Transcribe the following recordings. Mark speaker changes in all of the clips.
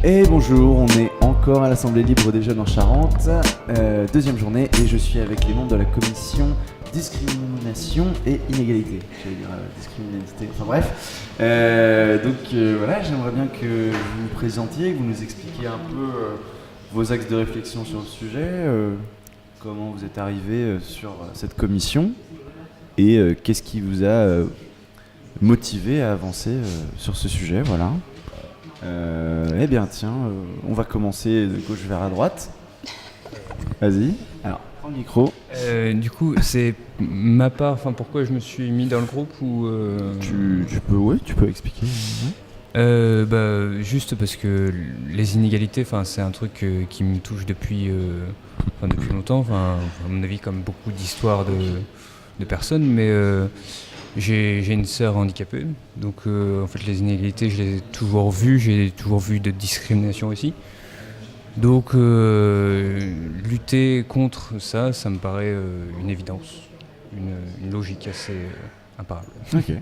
Speaker 1: Et bonjour, on est encore à l'Assemblée libre des jeunes en Charente, deuxième journée, et je suis avec les membres de la commission discrimination et inégalité. J'allais dire discriminalité, enfin bref. Voilà, j'aimerais bien que vous vous présentiez, que vous nous expliquiez un peu vos axes de réflexion sur le sujet, comment vous êtes arrivé sur cette commission, et qu'est-ce qui vous a motivé à avancer sur ce sujet, voilà. Eh bien tiens, on va commencer de gauche vers la droite. Vas-y, alors prends le micro.
Speaker 2: Du coup, c'est ma part, enfin pourquoi je me suis mis dans le groupe ou
Speaker 1: Tu peux expliquer.
Speaker 2: Juste parce que les inégalités, c'est un truc qui me touche depuis longtemps. À mon avis, comme beaucoup d'histoires de personnes, mais j'ai une sœur handicapée, donc en fait les inégalités je les ai toujours vues, j'ai toujours vu de discrimination aussi. Donc lutter contre ça me paraît une évidence, une logique assez imparable.
Speaker 1: Ok.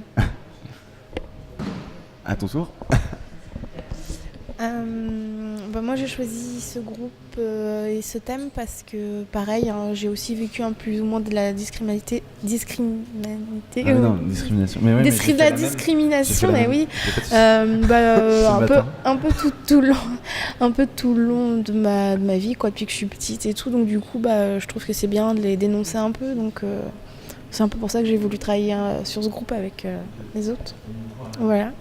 Speaker 1: À ton tour.
Speaker 3: Moi j'ai choisi ce groupe et ce thème parce que pareil, j'ai aussi vécu plus ou moins de la discrimination.
Speaker 1: Non, discrimination. Mais ouais,
Speaker 3: de la discrimination, mais oui. Un peu tout le long de ma vie, quoi, depuis que je suis petite et tout. Donc du coup, je trouve que c'est bien de les dénoncer un peu. Donc c'est un peu pour ça que j'ai voulu travailler sur ce groupe avec les autres. Voilà.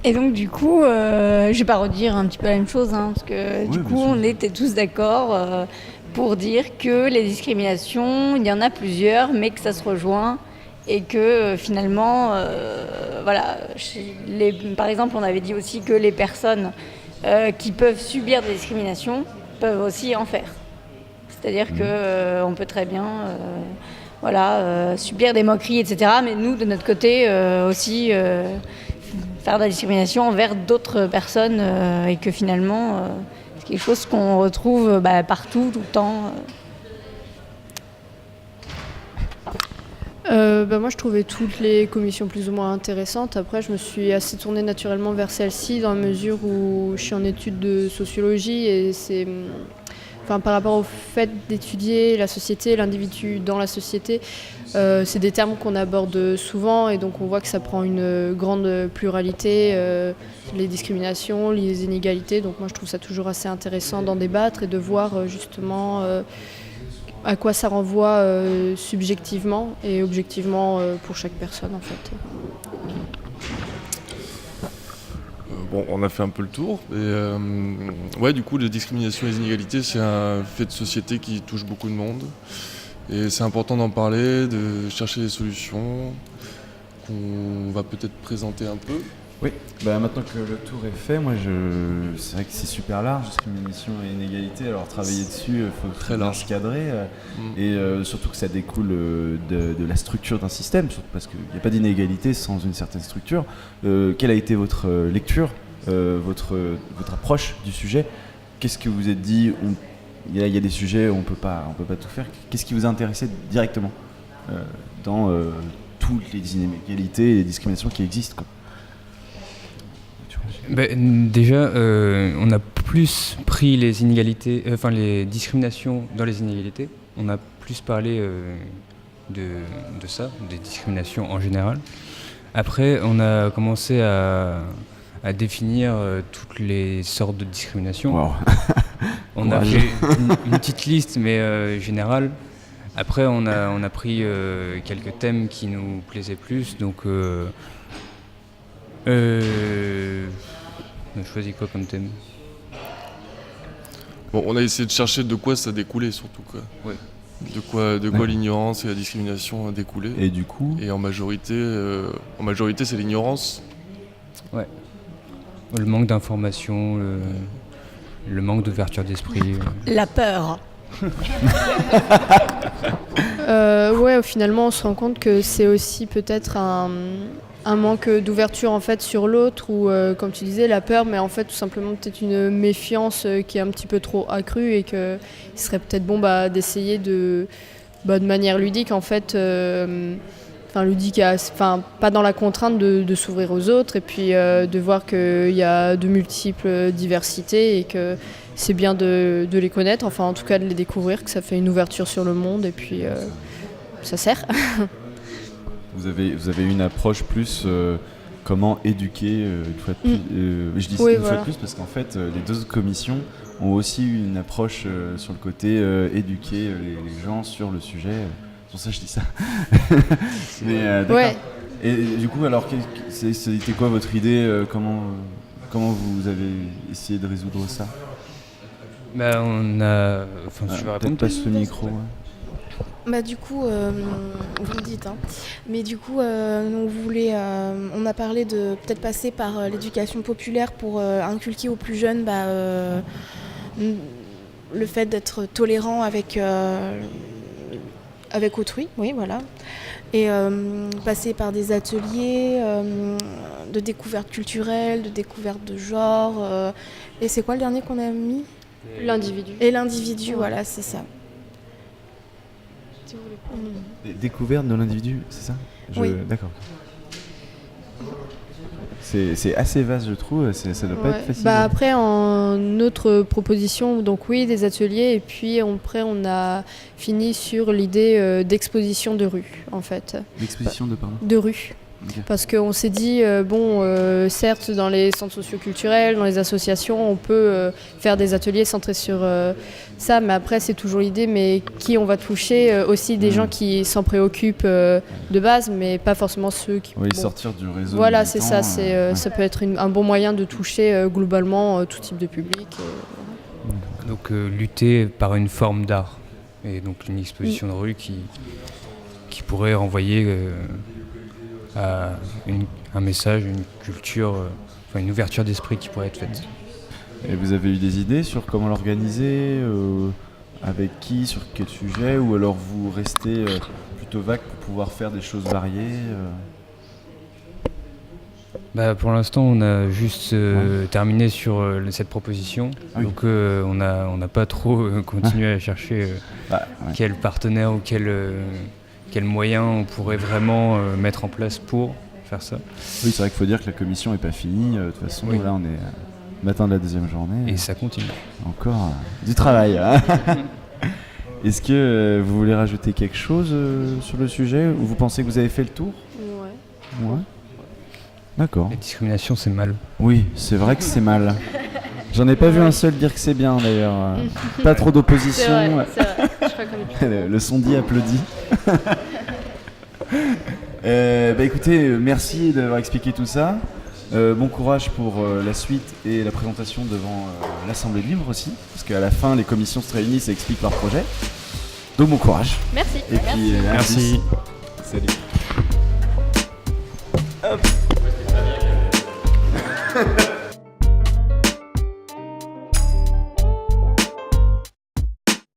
Speaker 4: Et donc du coup, je vais pas redire un petit peu la même chose, parce que du coup on était tous d'accord pour dire que les discriminations, il y en a plusieurs, mais que ça se rejoint et que finalement, par exemple on avait dit aussi que les personnes qui peuvent subir des discriminations peuvent aussi en faire. C'est-à-dire qu'on peut très bien subir des moqueries, etc. Mais nous, de notre côté aussi... faire de la discrimination envers d'autres personnes et que finalement c'est quelque chose qu'on retrouve partout, tout le temps.
Speaker 5: Moi je trouvais toutes les commissions plus ou moins intéressantes. Après je me suis assez tournée naturellement vers celle-ci dans la mesure où je suis en études de sociologie et c'est... par rapport au fait d'étudier la société, l'individu dans la société, c'est des termes qu'on aborde souvent et donc on voit que ça prend une grande pluralité, les discriminations, les inégalités. Donc moi je trouve ça toujours assez intéressant d'en débattre et de voir justement à quoi ça renvoie subjectivement et objectivement pour chaque personne en fait.
Speaker 6: On a fait un peu le tour. Et, du coup, les discriminations et les inégalités, c'est un fait de société qui touche beaucoup de monde. Et c'est important d'en parler, de chercher des solutions qu'on va peut-être présenter un peu.
Speaker 1: Oui, maintenant que le tour est fait, c'est vrai que c'est super large, discrimination et inégalité. Alors travailler dessus, il faut très large cadrer. Et surtout que ça découle de la structure d'un système, parce qu'il n'y a pas d'inégalité sans une certaine structure. Quelle a été votre lecture, votre approche du sujet? Qu'est-ce que vous êtes dit? Il y a des sujets où on peut pas tout faire. Qu'est-ce qui vous a intéressé directement dans toutes les inégalités et les discriminations qui existent, quoi?
Speaker 2: Déjà, on a plus pris les inégalités, les discriminations dans les inégalités. On a plus parlé de ça, des discriminations en général. Après, on a commencé à définir toutes les sortes de discriminations.
Speaker 1: Wow.
Speaker 2: On a fait une petite liste, mais générale. Après, on a pris quelques thèmes qui nous plaisaient plus. Donc, on a choisi quoi comme thème?
Speaker 6: On a essayé de chercher de quoi ça découlait surtout, quoi.
Speaker 2: Ouais.
Speaker 6: De quoi l'ignorance et la discrimination découlaient.
Speaker 1: Et du coup
Speaker 6: en majorité, c'est l'ignorance.
Speaker 2: Ouais. Le manque d'information, le manque d'ouverture d'esprit.
Speaker 4: La peur.
Speaker 5: Finalement on se rend compte que c'est aussi peut-être un manque d'ouverture en fait sur l'autre ou comme tu disais la peur, mais en fait tout simplement peut-être une méfiance qui est un petit peu trop accrue et qu'il serait peut-être bon d'essayer de manière ludique en fait ludique, pas dans la contrainte de s'ouvrir aux autres et puis de voir qu'il y a de multiples diversités et que c'est bien de les connaître, enfin en tout cas de les découvrir, que ça fait une ouverture sur le monde et puis ça sert.
Speaker 1: Vous avez une approche plus comment éduquer une fois de plus. Je dis
Speaker 5: Oui,
Speaker 1: une fois de plus parce qu'en fait les deux commissions ont aussi eu une approche sur le côté éduquer les gens sur le sujet. C'est pour ça que je dis ça. Mais d'accord.
Speaker 5: Ouais.
Speaker 1: Et du coup, alors, c'était quoi votre idée comment vous avez essayé de résoudre ça?
Speaker 2: Bah, on a. Enfin, tu vas répondre.
Speaker 1: Peut-être pas ce micro. Ouais.
Speaker 3: Bah du coup, vous me dites, hein. Mais du coup, on a parlé de peut-être passer par l'éducation populaire pour inculquer aux plus jeunes le fait d'être tolérant avec autrui, oui, voilà. Et passer par des ateliers de découverte culturelle, de découverte de genre. Et c'est quoi le dernier qu'on a mis ?
Speaker 5: L'individu.
Speaker 3: Et l'individu, voilà, c'est ça.
Speaker 1: Découverte de l'individu, c'est ça?
Speaker 3: Oui.
Speaker 1: D'accord. C'est assez vaste, je trouve. Ça doit pas être facile.
Speaker 5: Après, en autre proposition, donc oui, des ateliers. Et puis après, on a fini sur l'idée d'exposition de rue, en fait.
Speaker 1: L'exposition
Speaker 5: de rue.
Speaker 1: Okay.
Speaker 5: Parce qu'on s'est dit, certes, dans les centres socioculturels, dans les associations, on peut faire des ateliers centrés sur ça, mais après, c'est toujours l'idée, mais qui on va toucher aussi des gens qui s'en préoccupent de base, mais pas forcément ceux qui...
Speaker 1: Oui, sortir du réseau.
Speaker 5: Voilà, c'est ça, ça peut être un bon moyen de toucher globalement tout type de public.
Speaker 2: Donc, lutter par une forme d'art, et donc une exposition de rue qui pourrait renvoyer... à un message, une culture, une ouverture d'esprit qui pourrait être faite.
Speaker 1: Et vous avez eu des idées sur comment l'organiser, avec qui, sur quel sujet, ou alors vous restez plutôt vague pour pouvoir faire des choses variées
Speaker 2: Pour l'instant, on a juste terminé sur cette proposition, donc on n'a pas trop continué à chercher quel partenaire ou quels moyens on pourrait vraiment mettre en place pour faire ça.
Speaker 1: Oui, c'est vrai qu'il faut dire que la commission n'est pas finie. De toute façon, là, on est matin de la deuxième journée.
Speaker 2: Et ça continue.
Speaker 1: Encore du travail. Hein. Est-ce que vous voulez rajouter quelque chose sur le sujet, ou vous pensez que vous avez fait le tour? Ouais. D'accord.
Speaker 2: La discrimination, c'est mal.
Speaker 1: Oui, c'est vrai que c'est mal. J'en ai pas vu un seul dire que c'est bien, d'ailleurs. Pas trop d'opposition.
Speaker 5: C'est vrai. Je crois comme
Speaker 1: le sondie applaudit. Écoutez, merci d'avoir expliqué tout ça. Bon courage pour la suite et la présentation devant l'Assemblée libre aussi, parce qu'à la fin, les commissions se réunissent et expliquent leur projet. Donc bon courage.
Speaker 5: Merci.
Speaker 1: Et puis,
Speaker 2: merci.
Speaker 1: Salut. Hop.